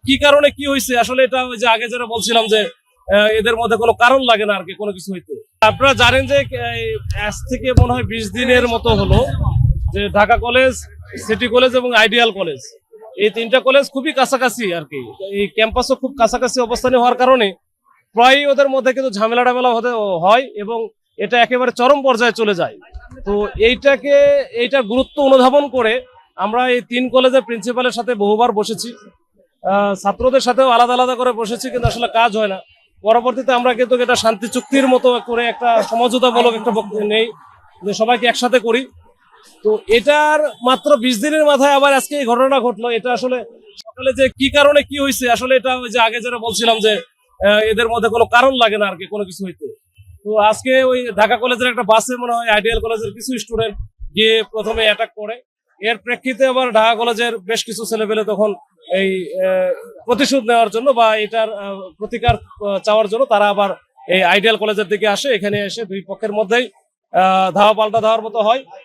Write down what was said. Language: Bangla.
কি কারণে কি হয়েছে আসলে এটা ওই যে আগে যেটা বলছিলাম যে এদের মধ্যে কোনো কারণ লাগে না আর কি কোনো কিছু হইতে। আপনারা জানেন যে আজ থেকে মনে হয় 20 দিনের মতো হলো যে ঢাকা কলেজ, সিটি কলেজ এবং আইডিয়াল কলেজ, এই তিনটা কলেজ খুবই কাছাকাছি আর কি। এই ক্যাম্পাসও খুব কাছাকাছি অবস্থানে হওয়ার কারণে প্রায়ই ওদের মধ্যে কিন্তু ঝামেলা টামেলা হতে হয় এবং এটা একেবারে চরম পর্যায়ে চলে যায়। তো এইটা গুরুত্ব অনুধাবন করে আমরা এই তিন কলেজের প্রিন্সিপালের সাথে বহুবার বসেছি, ছাত্রদের সাথেও আলাদা আলাদা করে বসেছি, কিন্তু আসলে কাজ হয় না। পরবর্তীতে আমরা কিন্তু এটা শান্তি চুক্তির মতো করে একটা সমঝোতামূলক একটা নেই যে সবাইকে একসাথে করি। তো এটার মাত্র 20 দিনের মাথায় আবার আজকে এই ঘটনা ঘটলো। এটা আসলে সকালে যে কি কারণে কি হয়েছে আসলে এটা ওই যে আগে যেটা বলছিলাম যে এদের মধ্যে কোনো কারণ লাগে না আর কি কোনো কিছু হইতে। তো আজকে ওই ঢাকা কলেজের একটা বাসে মনে হয় আইডিয়াল কলেজের কিছু স্টুডেন্ট গিয়ে প্রথমে অ্যাটাক করে। এর প্রেক্ষিতে আবার ঢাকা কলেজের বেশ কিছু ছেলেপেলে তখন এই প্রতিশোধ নেওয়ার জন্য বা এটার প্রতিকার চাওয়ার জন্য তারা আবার এই আইডিয়াল কলেজের দিকে আসে। এখানে এসে দুই পক্ষের মধ্যেই ধাওয়া পাল্টা ধাওয়ার মতো হয়।